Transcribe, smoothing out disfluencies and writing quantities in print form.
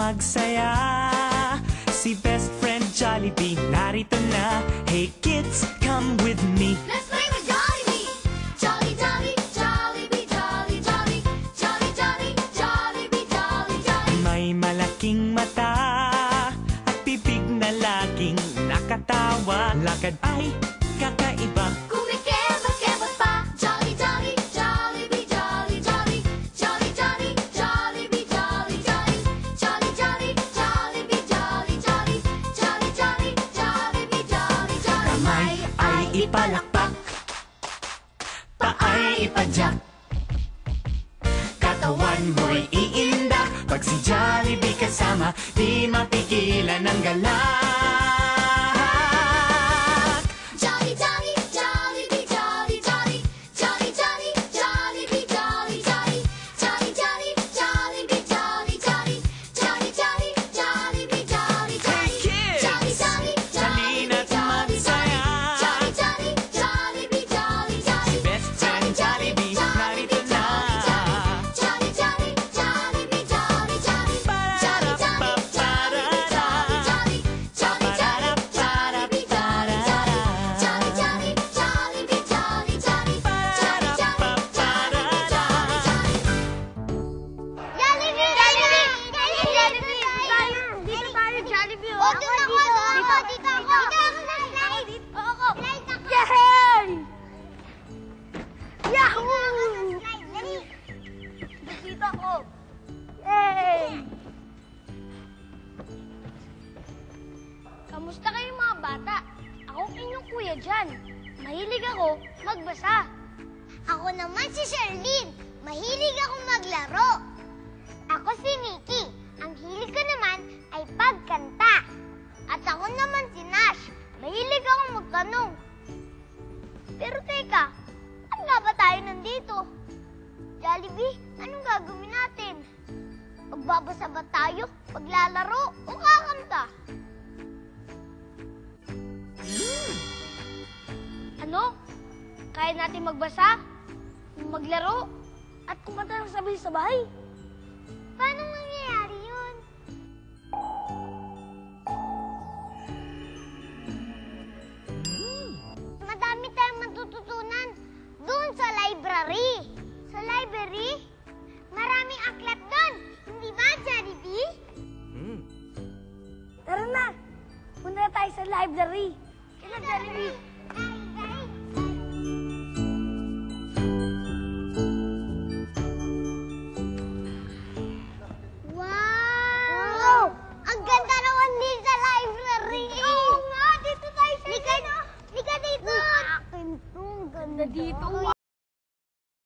magsaya. Si best friend Jollibee narito na. Hey kids, come with me. Let's play with Jollibee! Jolly, jolly, Jollibee, jolly, jolly. Jolly, jolly, Jollibee, jolly, jolly. May malaking mata at bibig na laging nakatawa. Lakad ay kakaiba. Kumikebot-kebot pa. Jolly, jolly, Jollibee, jolly, jolly. Jolly, jolly, Jollibee, jolly, jolly. Jolly, jolly, Jollibee, jolly, jolly. Jolly, jolly, Jollibee, jolly, jolly. Kamay ay ipalakpak, paay ipadyak, katawan mo'y iindak. Pag si Jollibee kasama, di mapigilan ang galak. Jolly, jolly, Jollibee, jolly, jolly. Jolly, jolly, Jollibee, jolly, jolly. Jolly, jolly, Jollibee, jolly, jolly. Jolly, jolly, Jollibee, jolly, jolly. Hey kids! Jolly, jolly, Halina't Jollibee, magsaya. Jolly, jolly, Jollibee, jolly, jolly. Best friend Jollibee, narito na. Jolly, jolly, Jollibee, jolly, jolly. Jolly, jolly, Jollibee, jolly, jolly. Jolly, jolly, Jollibee, jolly, jolly. Jolly, jolly, Jollibee, jolly, jolly. Jolly, jolly, Jollibee, jolly, jolly. Jollibee! Jollibee! Dito tayo, Jollibee. Oh, dito ako. Dito ako. Dito ako. Yay! Yahoo! Dito ako. Yay! Kamusta kayong mga bata? Ako inyong kuya dyan. Mahilig ako magbasa. Ako naman si Sherlyn. Mahilig ako maglaro. Ako si Nikki. Ang hilig ko naman ay pagkanta. At ako naman si Nash. Mahilig ako magtanong. Pero teka, ano nga ba tayo nandito? Jollibee, anong gagawin natin? Magbabasa ba tayo? Maglalaro o kakanta? Ano? Kaya natin magbasa, maglaro, at kumanta ng sabay-sabay? Paano mangyayari yun? Madami tayong matututunan doon sa library. Sa library? Maraming aklat doon. Hindi ba, Jollibee? Tara na. Punta tayo sa library. Kaya, Jollibee. Wow! Ang ganda naman din sa library. Oo nga, dito tayo sa Lika dito. Ang ganda dito.